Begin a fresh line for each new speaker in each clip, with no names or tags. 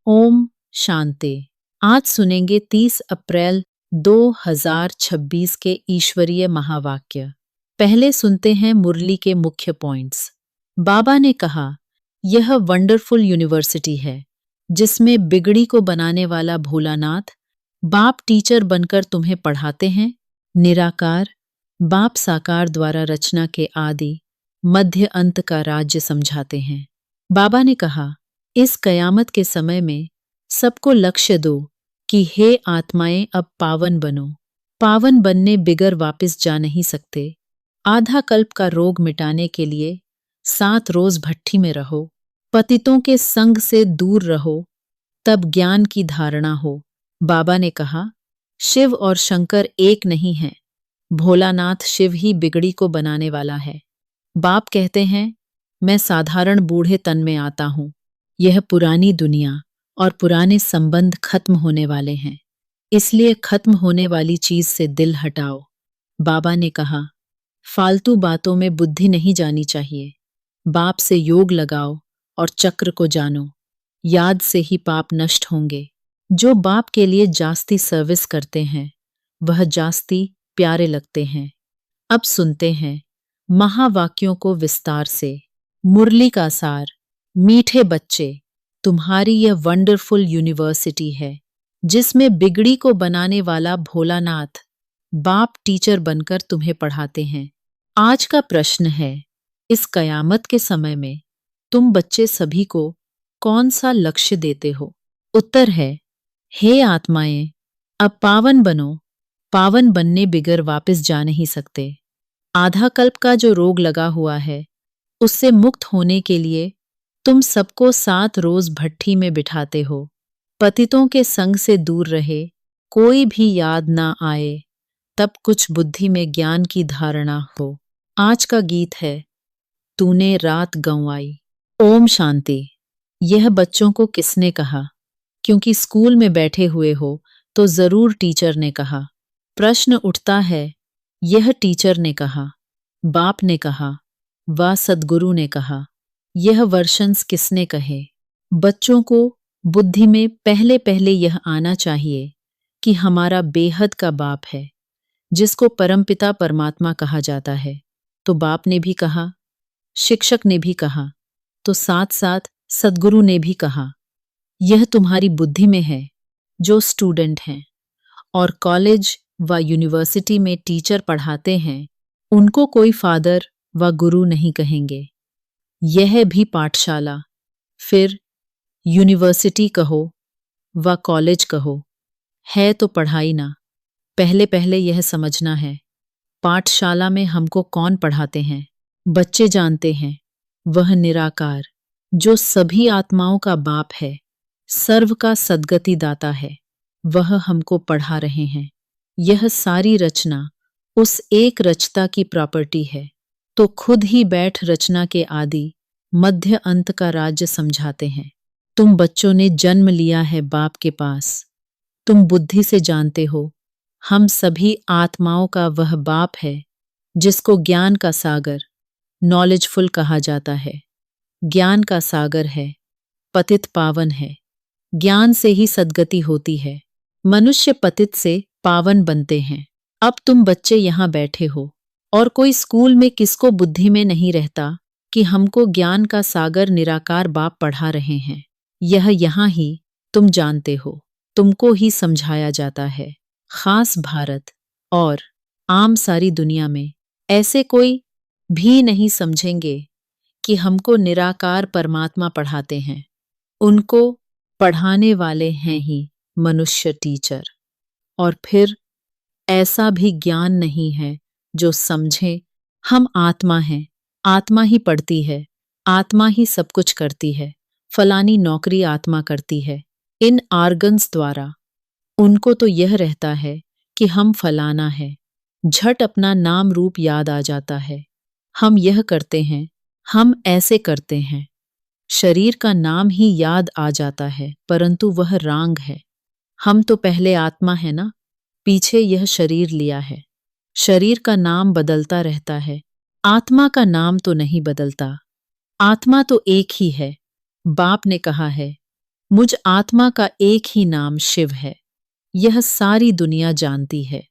ओम शांति। आज सुनेंगे 30 अप्रैल 2026 के ईश्वरीय महावाक्य। पहले सुनते हैं मुरली के मुख्य पॉइंट्स। बाबा ने कहा, यह वंडरफुल यूनिवर्सिटी है जिसमें बिगड़ी को बनाने वाला भोलानाथ बाप टीचर बनकर तुम्हें पढ़ाते हैं। निराकार बाप साकार द्वारा रचना के आदि मध्य अंत का राज्य समझाते हैं। बाबा ने कहा, इस कयामत के समय में सबको लक्ष्य दो कि हे आत्माएं अब पावन बनो। पावन बनने बिगर वापस जा नहीं सकते। आधा कल्प का रोग मिटाने के लिए 7 रोज भट्ठी में रहो। पतितों के संग से दूर रहो, तब ज्ञान की धारणा हो। बाबा ने कहा, शिव और शंकर एक नहीं हैं। भोलानाथ शिव ही बिगड़ी को बनाने वाला है। बाप कहते हैं, मैं साधारण बूढ़े तन में आता हूं। यह पुरानी दुनिया और पुराने संबंध खत्म होने वाले हैं, इसलिए खत्म होने वाली चीज से दिल हटाओ। बाबा ने कहा, फालतू बातों में बुद्धि नहीं जानी चाहिए। बाप से योग लगाओ और चक्र को जानो। याद से ही पाप नष्ट होंगे। जो बाप के लिए जास्ती सर्विस करते हैं वह जास्ती प्यारे लगते हैं। अब सुनते हैं महावाक्यों को विस्तार से। मुरली का सार। मीठे बच्चे, तुम्हारी यह वंडरफुल यूनिवर्सिटी है जिसमें बिगड़ी को बनाने वाला भोलानाथ बाप टीचर बनकर तुम्हें पढ़ाते हैं। आज का प्रश्न है, इस कयामत के समय में तुम बच्चे सभी को कौन सा लक्ष्य देते हो? उत्तर है, हे आत्माएं, अब पावन बनो। पावन बनने बिगर वापस जा नहीं सकते। आधा कल्प का जो रोग लगा हुआ है उससे मुक्त होने के लिए तुम सबको 7 रोज भट्ठी में बिठाते हो। पतितों के संग से दूर रहे, कोई भी याद ना आए, तब कुछ बुद्धि में ज्ञान की धारणा हो। आज का गीत है, तूने रात गंवाई। ओम शांति। यह बच्चों को किसने कहा? क्योंकि स्कूल में बैठे हुए हो तो जरूर टीचर ने कहा। प्रश्न उठता है, यह टीचर ने कहा, बाप ने कहा, व सद्गुरु ने कहा, यह वर्शंस किसने कहे? बच्चों को बुद्धि में पहले पहले यह आना चाहिए कि हमारा बेहद का बाप है जिसको परमपिता परमात्मा कहा जाता है। तो बाप ने भी कहा, शिक्षक ने भी कहा, तो साथ साथ सद्गुरु ने भी कहा। यह तुम्हारी बुद्धि में है। जो स्टूडेंट हैं और कॉलेज व यूनिवर्सिटी में टीचर पढ़ाते हैं उनको कोई फादर व गुरु नहीं कहेंगे। यह भी पाठशाला, फिर यूनिवर्सिटी कहो व कॉलेज कहो, है तो पढ़ाई ना। पहले पहले यह समझना है, पाठशाला में हमको कौन पढ़ाते हैं? बच्चे जानते हैं, वह निराकार जो सभी आत्माओं का बाप है, सर्व का सद्गति दाता है, वह हमको पढ़ा रहे हैं। यह सारी रचना उस एक रचता की प्रॉपर्टी है, तो खुद ही बैठ रचना के आदि मध्य अंत का राज्य समझाते हैं। तुम बच्चों ने जन्म लिया है बाप के पास। तुम बुद्धि से जानते हो, हम सभी आत्माओं का वह बाप है जिसको ज्ञान का सागर, नॉलेजफुल कहा जाता है। ज्ञान का सागर है, पतित पावन है। ज्ञान से ही सद्गति होती है। मनुष्य पतित से पावन बनते हैं। अब तुम बच्चे यहाँ बैठे हो और कोई स्कूल में किसको बुद्धि में नहीं रहता कि हमको ज्ञान का सागर निराकार बाप पढ़ा रहे हैं। यह यहाँ ही तुम जानते हो, तुमको ही समझाया जाता है। खास भारत और आम सारी दुनिया में ऐसे कोई भी नहीं समझेंगे कि हमको निराकार परमात्मा पढ़ाते हैं। उनको पढ़ाने वाले हैं ही मनुष्य टीचर। और फिर ऐसा भी ज्ञान नहीं है जो समझे हम आत्मा हैं। आत्मा ही पढ़ती है, आत्मा ही सब कुछ करती है। फलानी नौकरी आत्मा करती है। इन आर्गन्स द्वारा उनको तो यह रहता है कि हम फलाना है। झट अपना नाम रूप याद आ जाता है। हम यह करते हैं, हम ऐसे करते हैं। शरीर का नाम ही याद आ जाता है, परंतु वह रांग है। हम तो पहले आत्मा है ना, पीछे यह शरीर लिया है। शरीर का नाम बदलता रहता है, आत्मा का नाम तो नहीं बदलता। आत्मा तो एक ही है। बाप ने कहा है, मुझ आत्मा का एक ही नाम शिव है। यह सारी दुनिया जानती है।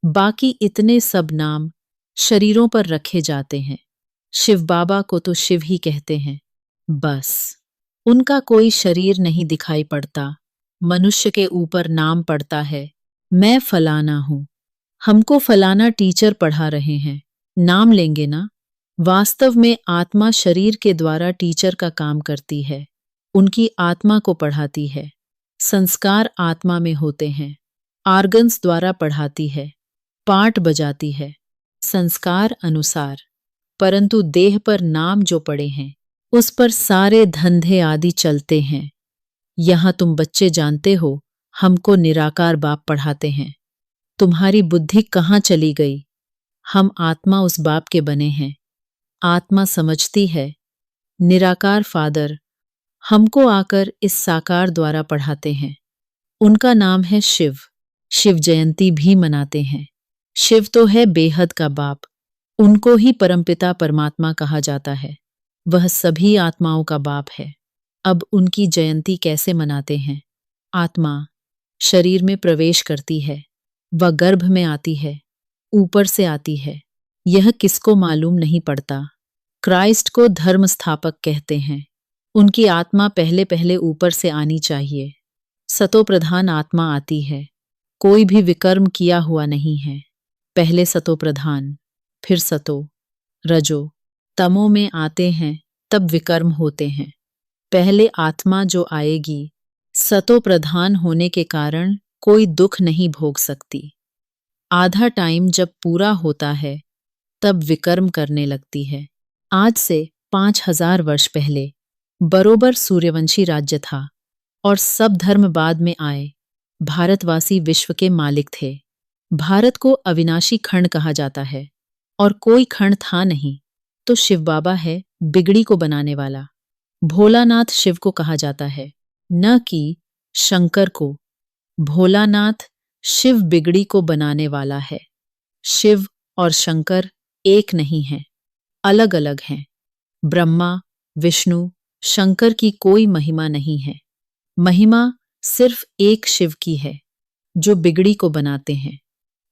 बाकी इतने सब नाम शरीरों पर रखे जाते हैं। शिव बाबा को तो शिव ही कहते हैं, बस। उनका कोई शरीर नहीं दिखाई पड़ता। मनुष्य के ऊपर नाम पड़ता है, मैं फलाना हूं। हमको फलाना टीचर पढ़ा रहे हैं, नाम लेंगे ना। वास्तव में आत्मा शरीर के द्वारा टीचर का काम करती है, उनकी आत्मा को पढ़ाती है। संस्कार आत्मा में होते हैं, आर्गन्स द्वारा पढ़ाती है, पाठ बजाती है, संस्कार अनुसार। परंतु देह पर नाम जो पड़े हैं, उस पर सारे धंधे आदि चलते हैं। यहां तुम बच्चे जानते हो, हमको निराकार बाप पढ़ाते हैं। तुम्हारी बुद्धि कहाँ चली गई? हम आत्मा उस बाप के बने हैं। आत्मा समझती है, निराकार फादर हमको आकर इस साकार द्वारा पढ़ाते हैं। उनका नाम है शिव। शिव जयंती भी मनाते हैं। शिव तो है बेहद का बाप। उनको ही परमपिता परमात्मा कहा जाता है। वह सभी आत्माओं का बाप है। अब उनकी जयंती कैसे मनाते हैं? आत्मा शरीर में प्रवेश करती है, वह गर्भ में आती है, ऊपर से आती है। यह किसको मालूम नहीं पड़ता। क्राइस्ट को धर्म स्थापक कहते हैं। उनकी आत्मा पहले पहले ऊपर से आनी चाहिए। सतो प्रधान आत्मा आती है। कोई भी विकर्म किया हुआ नहीं है। पहले सतो प्रधान, फिर सतो, रजो, तमो में आते हैं, तब विकर्म होते हैं। पहले आत्मा जो आएगी, सतो प्रधान होने के कारण कोई दुख नहीं भोग सकती। आधा टाइम जब पूरा होता है, तब विकर्म करने लगती है। आज से 5000 वर्ष पहले बरोबर सूर्यवंशी राज्य था और सब धर्म बाद में आए। भारतवासी विश्व के मालिक थे। भारत को अविनाशी खंड कहा जाता है और कोई खंड था नहीं, तो शिव बाबा है बिगड़ी को बनाने वाला। भोलानाथ शिव को कहा जाता है, न कि शंकर को। भोलानाथ शिव बिगड़ी को बनाने वाला है। शिव और शंकर एक नहीं हैं, अलग अलग हैं। ब्रह्मा, विष्णु, शंकर की कोई महिमा नहीं है। महिमा सिर्फ एक शिव की है, जो बिगड़ी को बनाते हैं।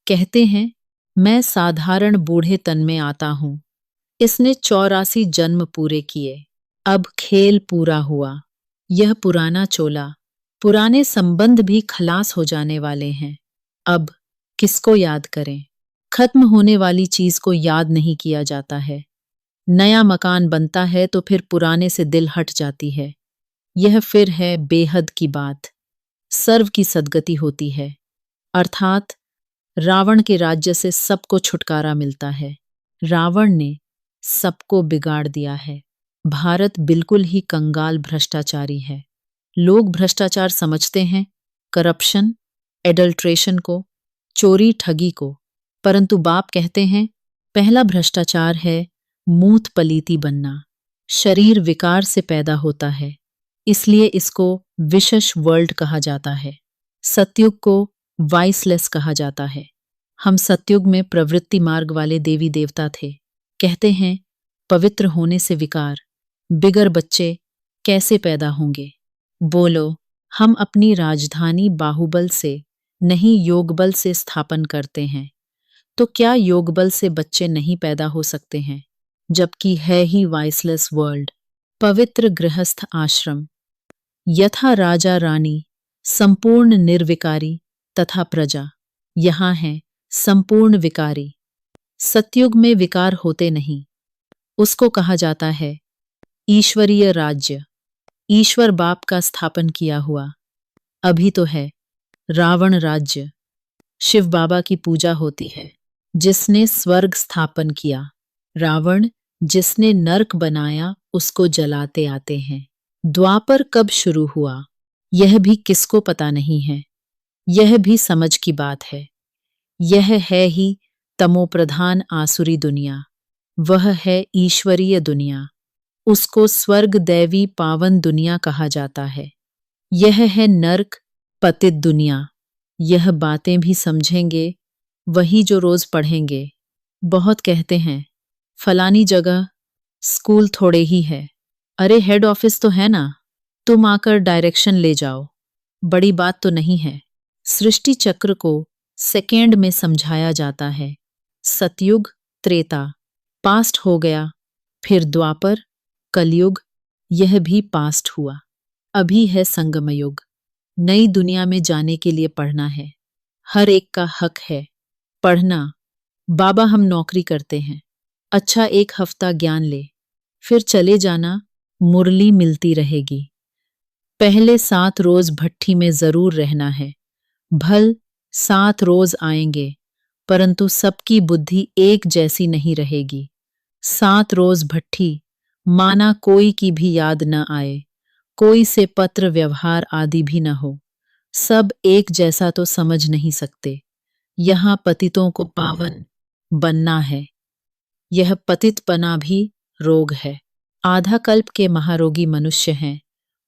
कहते हैं, मैं साधारण बूढ़े तन में आता हूं। इसने 84 जन्म पूरे किए, अब खेल पूरा हुआ। यह पुराना चोला, पुराने संबंध भी खलास हो जाने वाले हैं। अब किसको याद करें? खत्म होने वाली चीज को याद नहीं किया जाता है। नया मकान बनता है तो फिर पुराने से दिल हट जाती है। यह फिर है बेहद की बात। सर्व की सद्गति होती है, अर्थात रावण के राज्य से सबको छुटकारा मिलता है। रावण ने सबको बिगाड़ दिया है। भारत बिल्कुल ही कंगाल भ्रष्टाचारी है। लोग भ्रष्टाचार समझते हैं करप्शन, एडल्ट्रेशन को, चोरी ठगी को, परंतु बाप कहते हैं पहला भ्रष्टाचार है मूत पलीती बनना। शरीर विकार से पैदा होता है, इसलिए इसको विशेष वर्ल्ड कहा जाता है। सतयुग को वाइसलेस कहा जाता है। हम सतयुग में प्रवृत्ति मार्ग वाले देवी देवता थे। कहते हैं पवित्र होने से विकार, बिगर बच्चे कैसे पैदा होंगे? बोलो, हम अपनी राजधानी बाहुबल से नहीं योगबल से स्थापन करते हैं, तो क्या योगबल से बच्चे नहीं पैदा हो सकते हैं? जबकि है ही वाइसलेस वर्ल्ड। पवित्र गृहस्थ आश्रम, यथा राजा रानी संपूर्ण निर्विकारी तथा प्रजा, यहाँ है संपूर्ण विकारी। सतयुग में विकार होते नहीं, उसको कहा जाता है ईश्वरीय राज्य। ईश्वर बाप का स्थापन किया हुआ। अभी तो है रावण राज्य। शिव बाबा की पूजा होती है, जिसने स्वर्ग स्थापन किया। रावण जिसने नरक बनाया, उसको जलाते आते हैं। द्वापर कब शुरू हुआ, यह भी किसको पता नहीं है। यह भी समझ की बात है। यह है ही तमोप्रधान आसुरी दुनिया, वह है ईश्वरीय दुनिया। उसको स्वर्ग दैवी पावन दुनिया कहा जाता है। यह है नरक पतित दुनिया। यह बातें भी समझेंगे वही जो रोज पढ़ेंगे। बहुत कहते हैं फलानी जगह स्कूल थोड़े ही है। अरे हेड ऑफिस तो है ना। तुम आकर डायरेक्शन ले जाओ। बड़ी बात तो नहीं है। सृष्टि चक्र को सेकेंड में समझाया जाता है। सतयुग, त्रेता, पास्ट हो गया, फिर द्वापर, कलयुग, यह भी पास्ट हुआ। अभी है संगम युग। नई दुनिया में जाने के लिए पढ़ना है। हर एक का हक है पढ़ना। बाबा हम नौकरी करते हैं। अच्छा, 1 हफ्ता ज्ञान ले, फिर चले जाना, मुरली मिलती रहेगी। पहले 7 रोज भट्ठी में जरूर रहना है। भल 7 रोज आएंगे, परंतु सबकी बुद्धि एक जैसी नहीं रहेगी। 7 रोज भट्ठी, माना कोई की भी याद न आए, कोई से पत्र व्यवहार आदि भी न हो। सब एक जैसा तो समझ नहीं सकते। यहाँ पतितों को पावन बनना है। यह पतितपना भी रोग है। आधा कल्प के महारोगी मनुष्य हैं,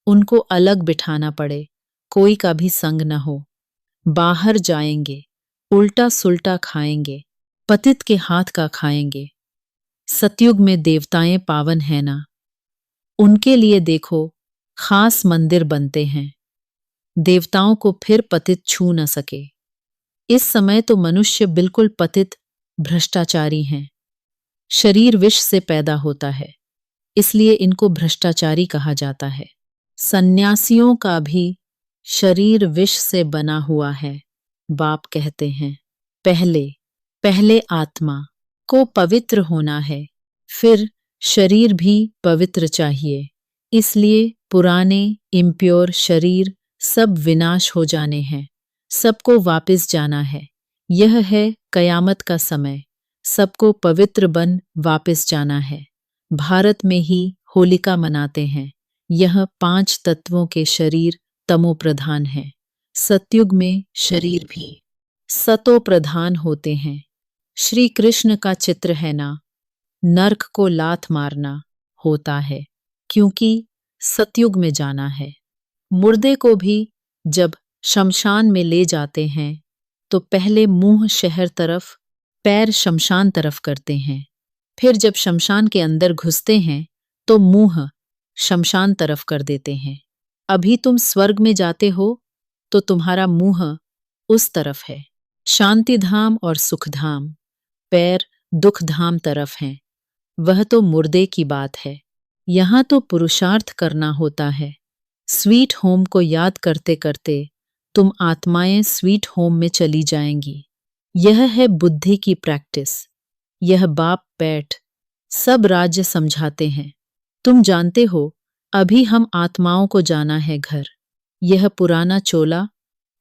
उनको अलग बिठाना पड़े, कोई का भी संग न हो। बाहर जाएंगे, उल्टा सुल्टा खाएंगे, पतित के हाथ का खाएंगे। सतयुग में देवताएं पावन है ना, उनके लिए देखो खास मंदिर बनते हैं। देवताओं को फिर पतित छू न सके। इस समय तो मनुष्य बिल्कुल पतित भ्रष्टाचारी हैं। शरीर विष से पैदा होता है, इसलिए इनको भ्रष्टाचारी कहा जाता है। सन्यासियों का भी शरीर विष से बना हुआ है। बाप कहते हैं, पहले आत्मा को पवित्र होना है, फिर शरीर भी पवित्र चाहिए। इसलिए पुराने इम्प्योर शरीर सब विनाश हो जाने हैं, सबको वापस जाना है। यह है कयामत का समय, सबको पवित्र बन वापस जाना है। भारत में ही होलिका मनाते हैं। यह 5 तत्वों के शरीर तमो प्रधान है। सतयुग में शरीर भी सतो प्रधान होते हैं। श्री कृष्ण का चित्र है ना, नर्क को लात मारना होता है, क्योंकि सतयुग में जाना है। मुर्दे को भी जब शमशान में ले जाते हैं तो पहले मुंह शहर तरफ, पैर शमशान तरफ करते हैं। फिर जब शमशान के अंदर घुसते हैं तो मुंह शमशान तरफ कर देते हैं। अभी तुम स्वर्ग में जाते हो तो तुम्हारा मुंह उस तरफ है। शांति धाम और सुख धाम, पैर दुख धाम तरफ हैं। वह तो मुर्दे की बात है। यहाँ तो पुरुषार्थ करना होता है। स्वीट होम को याद करते करते तुम आत्माएं स्वीट होम में चली जाएंगी। यह है बुद्धि की प्रैक्टिस। यह बाप बैठ सब राज्य समझाते हैं। तुम जानते हो, अभी हम आत्माओं को जाना है घर। यह पुराना चोला,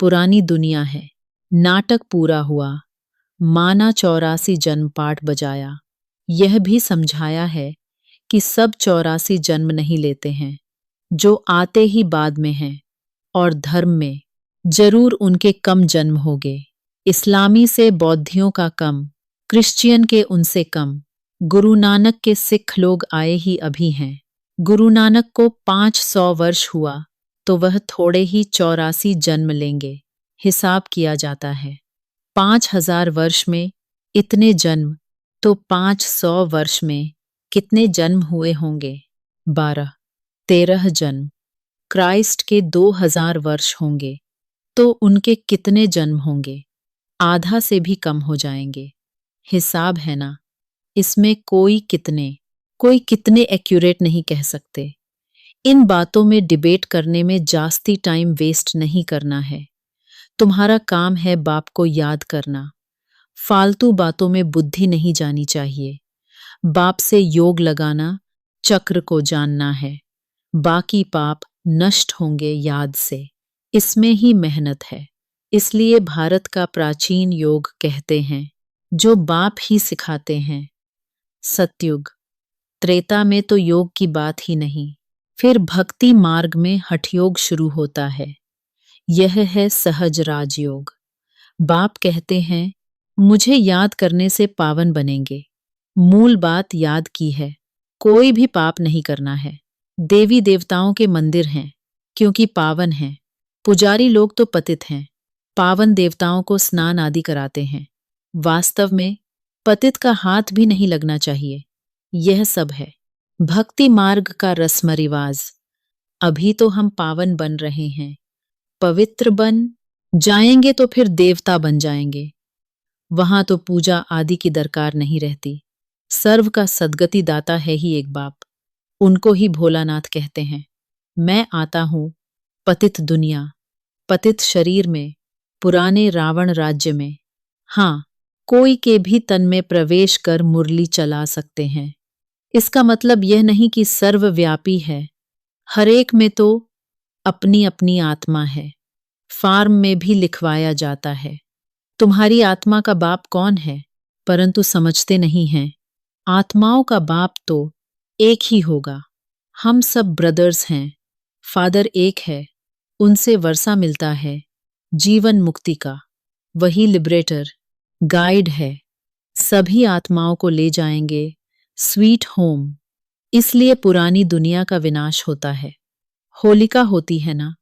पुरानी दुनिया है। नाटक पूरा हुआ, माना 84 जन्म पाठ बजाया। यह भी समझाया है कि सब 84 जन्म नहीं लेते हैं, जो आते ही बाद में हैं, और धर्म में जरूर उनके कम जन्म होंगे। इस्लामी से बौद्धियों का कम, क्रिश्चियन के उनसे कम। गुरु नानक के सिख लोग आए ही अभी हैं। गुरु नानक को 500 वर्ष हुआ तो वह थोड़े ही 84 जन्म लेंगे। हिसाब किया जाता है 5000 वर्ष में इतने जन्म, तो 500 वर्ष में कितने जन्म हुए होंगे? 12-13 जन्म। क्राइस्ट के 2000 वर्ष होंगे तो उनके कितने जन्म होंगे? आधा से भी कम हो जाएंगे। हिसाब है ना, इसमें कोई कितने एक्यूरेट नहीं कह सकते। इन बातों में डिबेट करने में जास्ती टाइम वेस्ट नहीं करना है। तुम्हारा काम है बाप को याद करना। फालतू बातों में बुद्धि नहीं जानी चाहिए। बाप से योग लगाना, चक्र को जानना है। बाकी पाप नष्ट होंगे याद से। इसमें ही मेहनत है। इसलिए भारत का प्राचीन योग कहते हैं, जो बाप ही सिखाते हैं। सतयुग, त्रेता में तो योग की बात ही नहीं। फिर भक्ति मार्ग में हठयोग शुरू होता है। यह है सहज राजयोग। बाप कहते हैं, मुझे याद करने से पावन बनेंगे। मूल बात याद की है। कोई भी पाप नहीं करना है। देवी देवताओं के मंदिर हैं, क्योंकि पावन हैं। पुजारी लोग तो पतित हैं। पावन देवताओं को स्नान आदि कराते हैं। वास्तव में पतित का हाथ भी नहीं लगना चाहिए। यह सब है भक्ति मार्ग का रस्म रिवाज। अभी तो हम पावन बन रहे हैं, पवित्र बन जाएंगे तो फिर देवता बन जाएंगे। वहां तो पूजा आदि की दरकार नहीं रहती। सर्व का सद्गति दाता है ही एक बाप, उनको ही भोलानाथ कहते हैं। मैं आता हूं पतित दुनिया, पतित शरीर में, पुराने रावण राज्य में। हाँ, कोई के भी तन में प्रवेश कर मुरली चला सकते हैं। इसका मतलब यह नहीं कि सर्वव्यापी है, हरेक में तो अपनी अपनी आत्मा है। फार्म में भी लिखवाया जाता है, तुम्हारी आत्मा का बाप कौन है, परंतु समझते नहीं हैं। आत्माओं का बाप तो एक ही होगा। हम सब ब्रदर्स हैं, फादर एक है, उनसे वर्षा मिलता है जीवन मुक्ति का। वही लिबरेटर, गाइड है, सभी आत्माओं को ले जाएंगे स्वीट होम। इसलिए पुरानी दुनिया का विनाश होता है। होलिका होती है ना,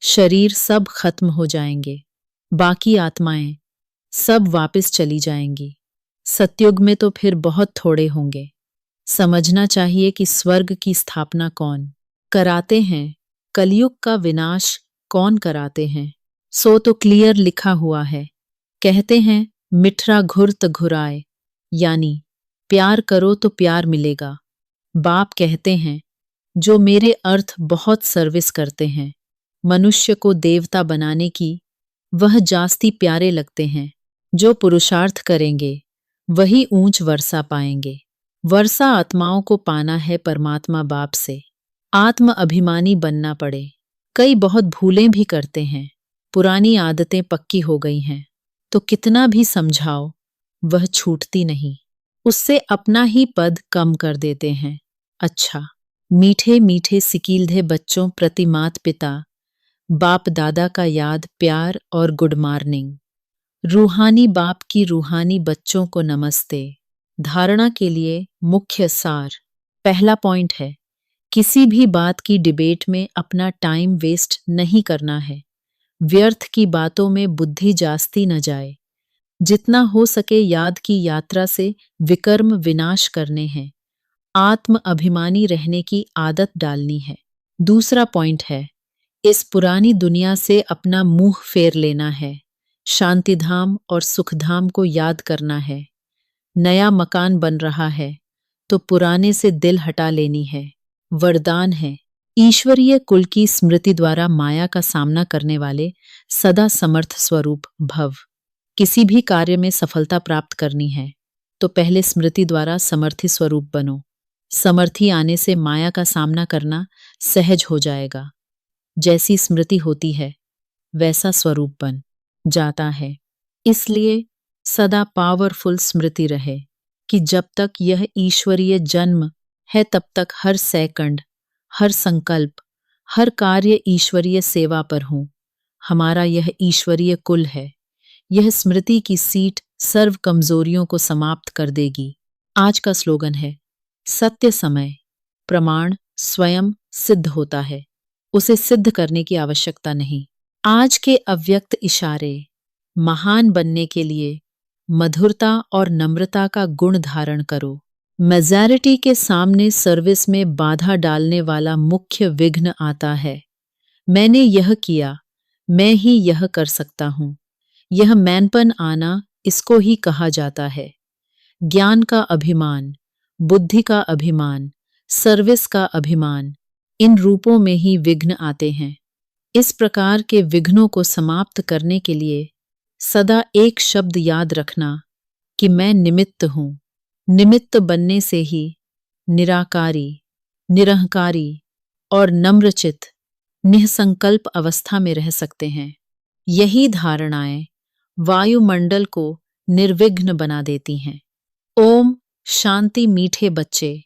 शरीर सब खत्म हो जाएंगे, बाकी आत्माएं सब वापस चली जाएंगी। सतयुग में तो फिर बहुत थोड़े होंगे। समझना चाहिए कि स्वर्ग की स्थापना कौन कराते हैं, कलयुग का विनाश कौन कराते हैं। सो तो क्लियर लिखा हुआ है। कहते हैं मिठरा घुरत घुराए, यानी प्यार करो तो प्यार मिलेगा। बाप कहते हैं जो मेरे अर्थ बहुत सर्विस करते हैं, मनुष्य को देवता बनाने की, वह जास्ती प्यारे लगते हैं। जो पुरुषार्थ करेंगे वही ऊंच वर्षा पाएंगे। वर्षा आत्माओं को पाना है परमात्मा बाप से। आत्म अभिमानी बनना पड़े। कई बहुत भूलें भी करते हैं, पुरानी आदतें पक्की हो गई हैं, तो कितना भी समझाओ वह छूटती नहीं। उससे अपना ही पद कम कर देते हैं। अच्छा, मीठे मीठे सिकील्धे बच्चों प्रति मात पिता, बाप दादा का याद प्यार और गुड मॉर्निंग। रूहानी बाप की रूहानी बच्चों को नमस्ते। धारणा के लिए मुख्य सार। पहला पॉइंट है, किसी भी बात की डिबेट में अपना टाइम वेस्ट नहीं करना है। व्यर्थ की बातों में बुद्धि जास्ती न जाए। जितना हो सके याद की यात्रा से विकर्म विनाश करने हैं। आत्म अभिमानी रहने की आदत डालनी है। दूसरा पॉइंट है, इस पुरानी दुनिया से अपना मुंह फेर लेना है। शांतिधाम और सुखधाम को याद करना है। नया मकान बन रहा है तो पुराने से दिल हटा लेनी है। वरदान है, ईश्वरीय कुल की स्मृति द्वारा माया का सामना करने वाले सदा समर्थ स्वरूप भव। किसी भी कार्य में सफलता प्राप्त करनी है तो पहले स्मृति द्वारा समर्थी स्वरूप बनो। समर्थी आने से माया का सामना करना सहज हो जाएगा। जैसी स्मृति होती है वैसा स्वरूप बन जाता है। इसलिए सदा पावरफुल स्मृति रहे कि जब तक यह ईश्वरीय जन्म है तब तक हर सेकंड, हर संकल्प, हर कार्य ईश्वरीय सेवा पर हूं। हमारा यह ईश्वरीय कुल है। यह स्मृति की सीट सर्व कमजोरियों को समाप्त कर देगी। आज का स्लोगन है, सत्य समय प्रमाण स्वयं सिद्ध होता है, उसे सिद्ध करने की आवश्यकता नहीं। आज के अव्यक्त इशारे। महान बनने के लिए मधुरता और नम्रता का गुण धारण करो। मेजॉरिटी के सामने सर्विस में बाधा डालने वाला मुख्य विघ्न आता है। मैंने यह किया, मैं ही यह कर सकता हूं। यह मैनपन आना, इसको ही कहा जाता है। ज्ञान का अभिमान, बुद्धि का अभिमान, सर्विस का अभिमान, इन रूपों में ही विघ्न आते हैं। इस प्रकार के विघ्नों को समाप्त करने के लिए सदा एक शब्द याद रखना कि मैं निमित्त हूं। निमित्त बनने से ही निराकारी, निरहंकारी और नम्रचित निःसंकल्प अवस्था में रह सकते हैं। यही धारणाएं वायुमंडल को निर्विघ्न बना देती हैं। ओम शांति मीठे बच्चे।